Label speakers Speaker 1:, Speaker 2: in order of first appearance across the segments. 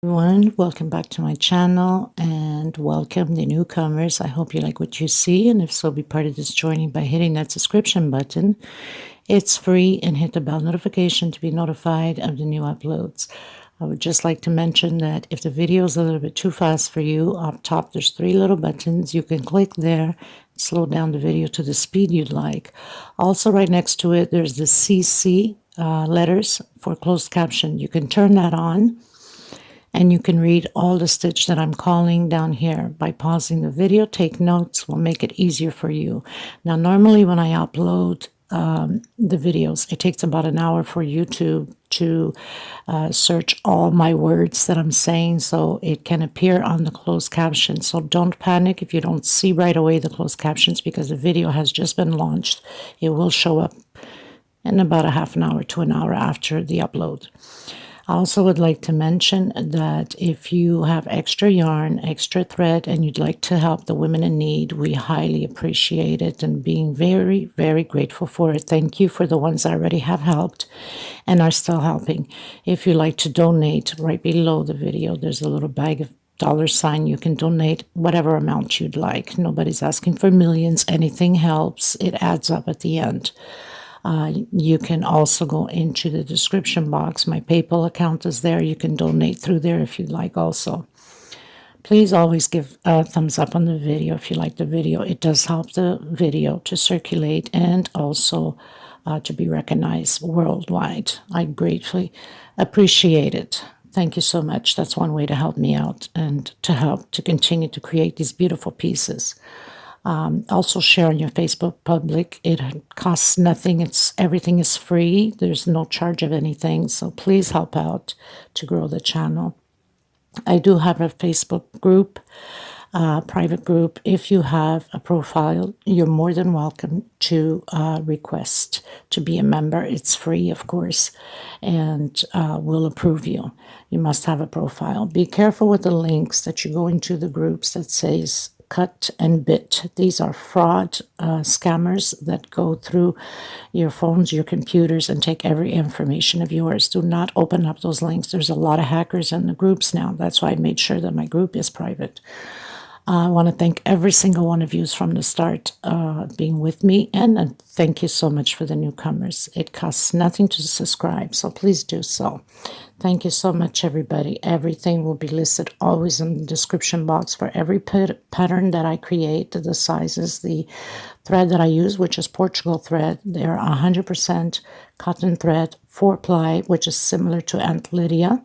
Speaker 1: Everyone, welcome back to my channel and welcome the newcomers. I hope you like what you see, and if so, be part of this journey by hitting that subscription button. It's free, and hit the bell notification to be notified of the new uploads. I would just like to mention that if the video is a little bit too fast for you, up top there's 3 little buttons. You can click there, slow down the video to the speed you'd like. Also, right next to it, there's the CC letters for closed caption. You can turn that on, and you can read all the stitch that I'm calling down here. By pausing the video, take notes, will make it easier for you. Now, normally when I upload the videos, it takes about an hour for YouTube to search all my words that I'm saying, so it can appear on the closed captions. So don't panic if you don't see right away the closed captions, because the video has just been launched. It will show up in about a half an hour to an hour after the upload. I also would like to mention that if you have extra yarn, extra thread, and you'd like to help the women in need, we highly appreciate it and being very, very grateful for it. Thank you for the ones that already have helped and are still helping. If you'd like to donate, right below the video, there's a little bag of $. You can donate whatever amount you'd like. Nobody's asking for millions. Anything helps. It adds up at the end. You can also go into the description box. My PayPal account is there. You can donate through there if you'd like also. Please always give a thumbs up on the video if you like the video. It does help the video to circulate and also to be recognized worldwide. I gratefully appreciate it. Thank you so much. That's one way to help me out and to help to continue to create these beautiful pieces. Also share on your Facebook public. It costs nothing. Everything is free. There's no charge of anything. So please help out to grow the channel. I do have a Facebook group, private group. If you have a profile, you're more than welcome to request to be a member. It's free, of course, and we'll approve you. You must have a profile. Be careful with the links that you go into the groups that says cut and bit. These are fraud scammers that go through your phones, your computers, and take every information of yours. Do not open up those links. There's a lot of hackers in the groups now. That's why I made sure that my group is private. I want to thank every single one of you from the start being with me, and thank you so much for the newcomers. It costs nothing to subscribe, so please do so. Thank you so much, everybody. Everything will be listed always in the description box for every pattern that I create, the sizes, the thread that I use, which is Portugal thread. They're 100% cotton thread, 4-ply, which is similar to Aunt Lydia.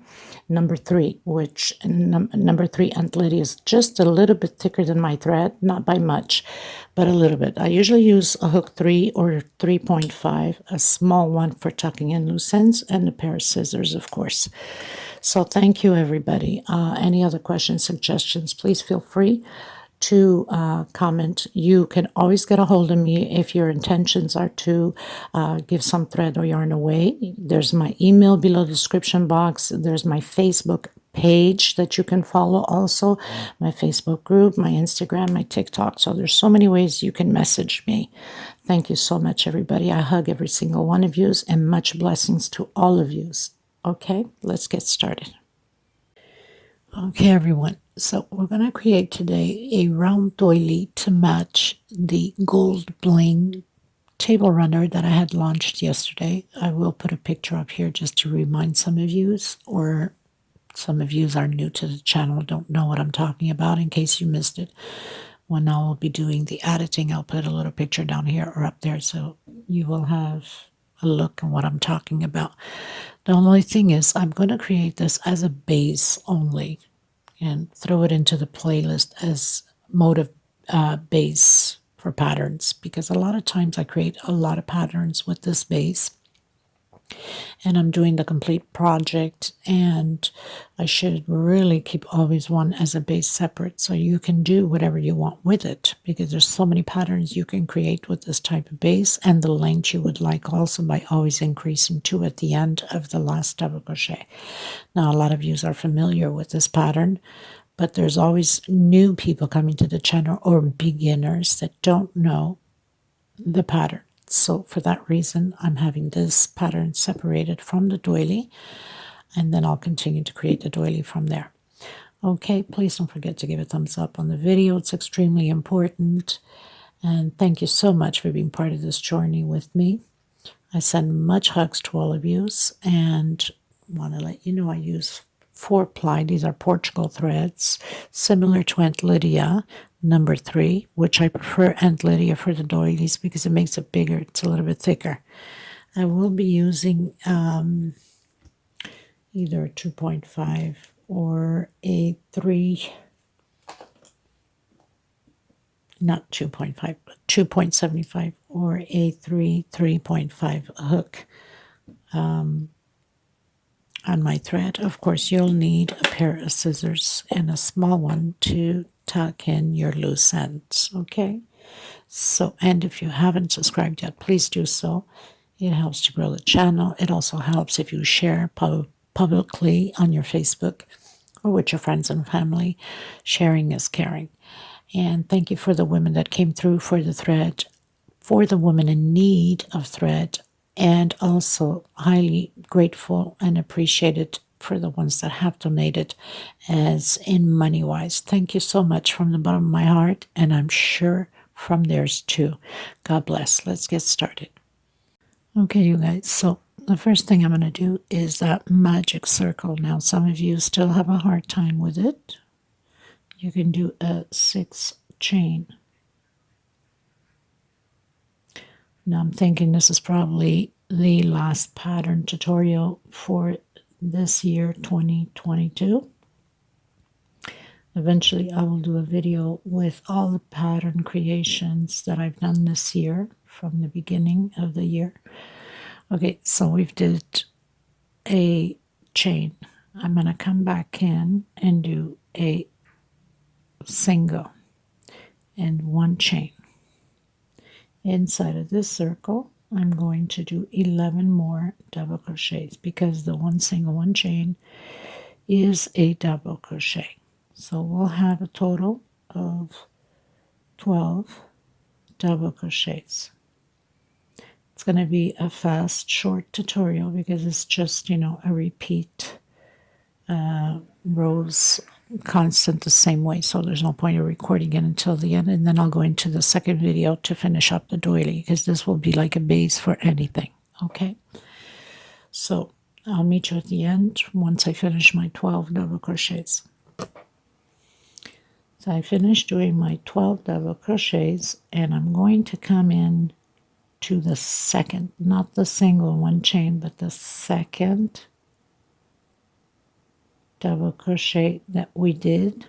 Speaker 1: Number 3, which number 3 Aunt Lydia is just a little bit thicker than my thread, not by much, but a little bit. I usually use a hook 3 or 3.5, a small one for tucking in loose ends, and a pair of scissors, of course. So thank you, everybody. Any other questions, suggestions, please feel free to comment. You can always get a hold of me if your intentions are to give some thread or yarn away. There's my email below the description box. There's my Facebook page that you can follow also, my Facebook group, my Instagram, my TikTok. So there's so many ways you can message me. Thank you so much, everybody. I hug every single one of you, and much blessings to all of you. Okay, let's get started. Okay, everyone, so we're going to create today a round doily to match the gold bling table runner that I had launched yesterday. I will put a picture up here just to remind some of you, or some of you are new to the channel, don't know what I'm talking about, in case you missed it. When I will be doing the editing, I'll put a little picture down here or up there so you will have a look at what I'm talking about. The only thing is I'm going to create this as a base only and throw it into the playlist as motive base for patterns, because a lot of times I create a lot of patterns with this base and I'm doing the complete project, and I should really keep always one as a base separate so you can do whatever you want with it, because there's so many patterns you can create with this type of base, and the length you would like also by always increasing 2 at the end of the last double crochet. Now, a lot of you are familiar with this pattern, but there's always new people coming to the channel or beginners that don't know the pattern. So for that reason, I'm having this pattern separated from the doily. and then I'll continue to create the doily from there. Okay, please don't forget to give a thumbs up on the video. It's extremely important. And thank you so much for being part of this journey with me. I send much hugs to all of you, and want to let you know I use 4-ply. These are Portugal threads, similar to Aunt Lydia, number 3, which I prefer Aunt Lydia for the doilies because it makes it bigger. It's a little bit thicker. I will be using either a 2.5 or a 3, not 2.5, but 2.75 or a 3.5 hook on my thread. Of course, you'll need a pair of scissors and a small one to tuck in your loose ends, okay? So, and if you haven't subscribed yet, please do so. It helps to grow the channel. It also helps if you share publicly on your Facebook or with your friends and family. Sharing is caring. And thank you for the women that came through for the thread, for the women in need of thread, and also highly grateful and appreciated for the ones that have donated as in money-wise. Thank you so much from the bottom of my heart, and I'm sure from theirs too. God bless. Let's get started. Okay, you guys, so the first thing I'm going to do is that magic circle. Now, some of you still have a hard time with it. You can do a 6 chain. Now I'm thinking this is probably the last pattern tutorial for this year, 2022. Eventually I will do a video with all the pattern creations that I've done this year from the beginning of the year. Okay, so we've did a chain. I'm going to come back in and do a single and 1 chain. Inside of this circle, I'm going to do 11 more double crochets because the 1 single 1 chain is a double crochet. So we'll have a total of 12 double crochets. It's going to be a fast, short tutorial because it's just, a repeat rows constant the same way, so there's no point of recording it until the end, and then I'll go into the second video to finish up the doily because this will be like a base for anything. Okay, so I'll meet you at the end once I finish my 12 double crochets. So I finished doing my 12 double crochets, and I'm going to come in to the second, not the single 1 chain, but the second double crochet that we did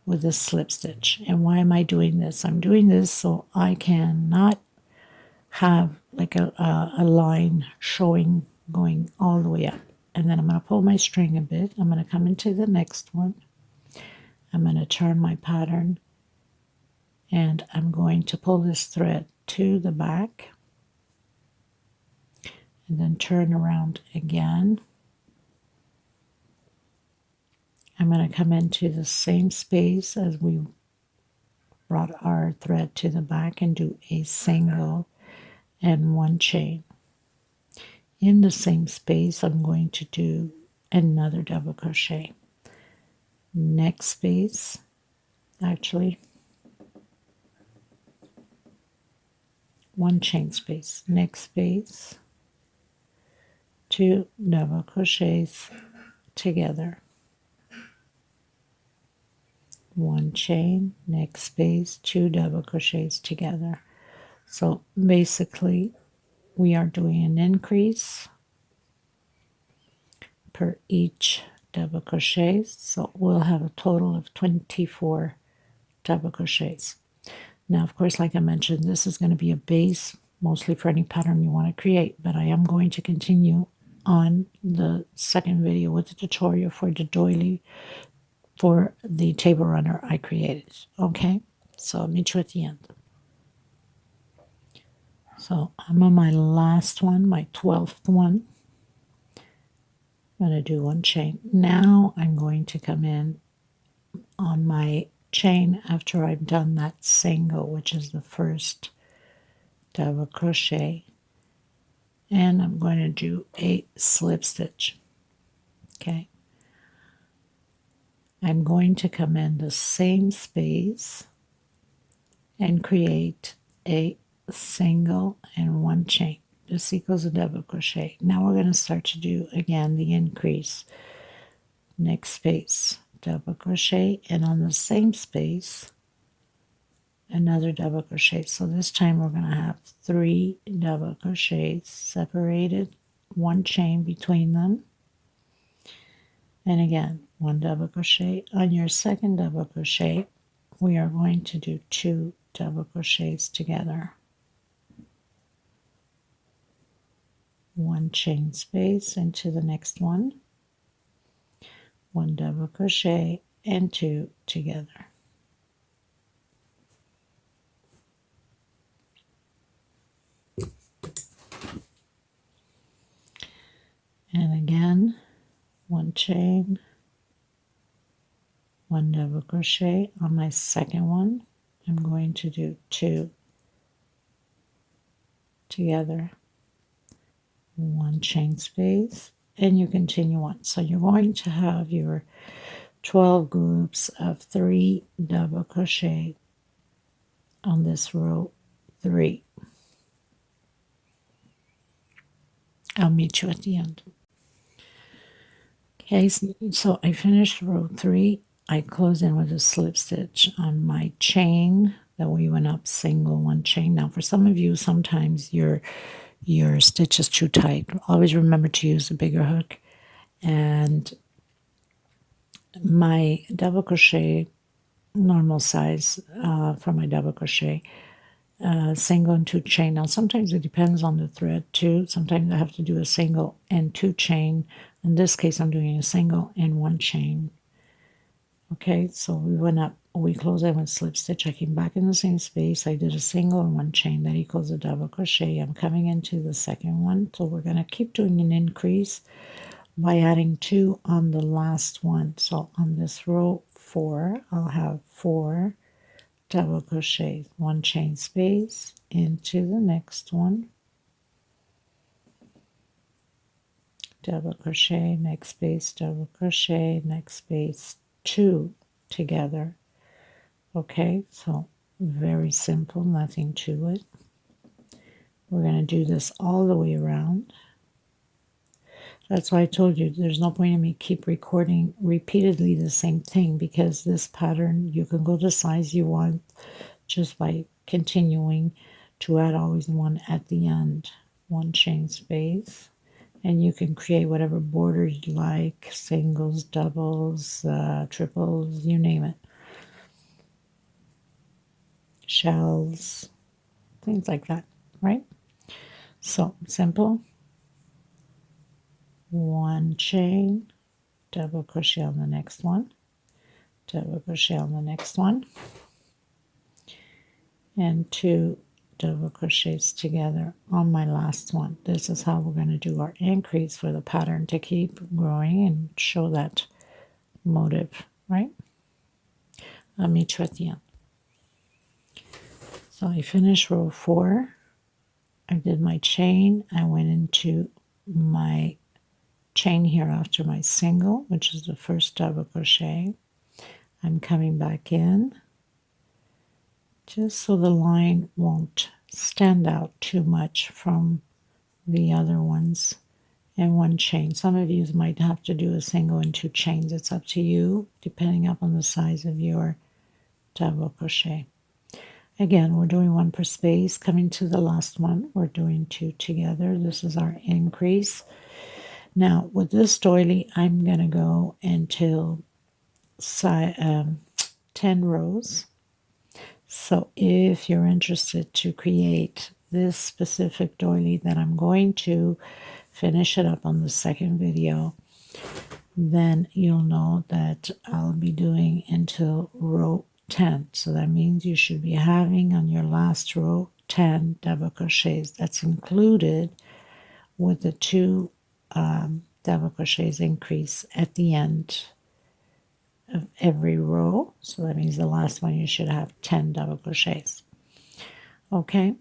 Speaker 1: with a slip stitch. And why am I doing this? I'm doing this so I cannot have like a line showing going all the way up. And then I'm going to pull my string a bit. I'm going to come into the next one. I'm going to turn my pattern, and I'm going to pull this thread to the back and then turn around again. I'm going to come into the same space as we brought our thread to the back and do a single and 1 chain. In the same space, I'm going to do another double crochet. Next space, actually, 1 chain space. Next space, 2 double crochets together. 1 chain, next space, 2 double crochets together. So basically we are doing an increase per each double crochet, so we'll have a total of 24 double crochets. Now, of course, like I mentioned, this is going to be a base mostly for any pattern you want to create, but I am going to continue on the second video with the tutorial for the doily for the table runner I created. Okay, so I'll meet you at the end. So I'm on my last one, my 12th one. I'm going to do 1 chain. Now I'm going to come in on my chain after I've done that single, which is the first double crochet, and I'm going to do a slip stitch. Okay. I'm going to come in the same space and create a single and one chain. This equals a double crochet. Now we're going to start to do again the increase. Next space, double crochet, and on the same space, another double crochet. So this time we're going to have 3 double crochets separated, one chain between them, and again, one double crochet. On your second double crochet, we are going to do 2 double crochets together. One chain space into the next one, one double crochet, and 2 together. And again, one chain, one double crochet. On my second one, I'm going to do 2 together, one chain space, and you continue on. So you're going to have your 12 groups of 3 double crochet on this row 3. I'll meet you at the end. Okay, so I finished row 3. I close in with a slip stitch on my chain that we went up single, one chain. Now for some of you, sometimes your stitch is too tight. Always remember to use a bigger hook. And my double crochet, normal size for my double crochet, single and 2 chain. Now sometimes it depends on the thread too. Sometimes I have to do a single and 2 chain. In this case, I'm doing a single and 1 chain. Okay, so we went up, we closed in with slip stitch. I came back in the same space. I did a single and 1 chain. That equals a double crochet. I'm coming into the second one. So we're going to keep doing an increase by adding 2 on the last one. So on this row 4, I'll have 4 double crochets, 1 chain space into the next one, double crochet, next space, double crochet, next space, 2 together. Okay, so very simple, nothing to it. We're going to do this all the way around. That's why I told you there's no point in me keep recording repeatedly the same thing, because this pattern, you can go the size you want just by continuing to add always 1 at the end, 1 chain space. And you can create whatever border you like, singles, doubles, triples, you name it. Shells, things like that, right? So simple. 1 chain, double crochet on the next one, double crochet on the next one, and 2 double crochets together on my last one. This is how we're going to do our increase for the pattern to keep growing and show that motive, right? I'll meet you at the end. So I finished row 4. I did my chain. I went into my chain here after my single, which is the first double crochet. I'm coming back in just so the line won't stand out too much from the other ones, and 1 chain. Some of you might have to do a single and 2 chains. It's up to you, depending upon the size of your double crochet. Again, we're doing 1 per space. Coming to the last one, we're doing 2 together. This is our increase. Now, with this doily, I'm going to go until 10 rows. So if you're interested to create this specific doily that I'm going to finish it up on the second video, then you'll know that I'll be doing until row 10. So that means you should be having on your last row 10 double crochets. That's included with the 2 double crochets increase at the end of every row. So that means the last one you should have 10 double crochets. Okay,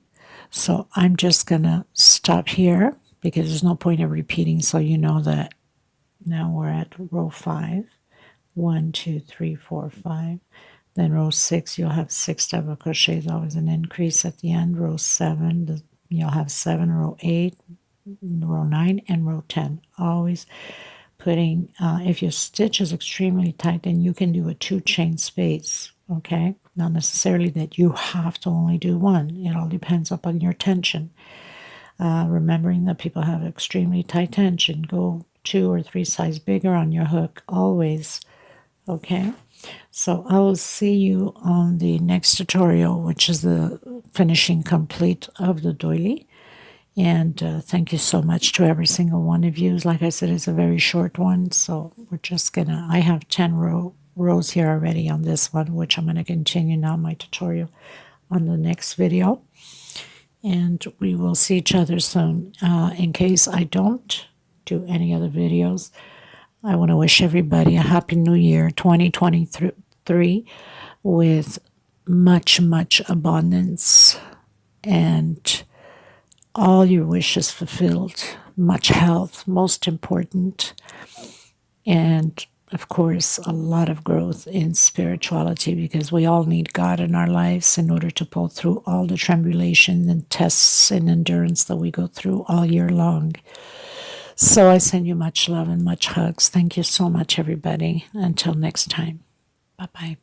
Speaker 1: so I'm just gonna stop here because there's no point of repeating, so you know that Now we're at row 5. 1, 2, 3, 4, 5. Then row 6, you'll have 6 double crochets, always an increase at the end. Row 7, you'll have 7. Row 8, row 9, and row 10. Always putting, if your stitch is extremely tight, then you can do a 2 chain space, okay? Not necessarily that you have to only do 1. It all depends upon your tension. Remembering that people have extremely tight tension, go 2 or 3 sizes bigger on your hook, always, okay? So I will see you on the next tutorial, which is the finishing complete of the doily. And thank you so much to every single one of you. Like I said, it's a very short one, so we're just gonna, I have 10 rows here already on this one, which I'm going to continue now my tutorial on the next video. And we will see each other soon. In case I don't do any other videos, I want to wish everybody a happy new year 2023 with much, much abundance and all your wishes fulfilled, much health, most important, and of course, a lot of growth in spirituality, because we all need God in our lives in order to pull through all the tribulation and tests and endurance that we go through all year long. So I send you much love and much hugs. Thank you so much, everybody. Until next time. Bye-bye.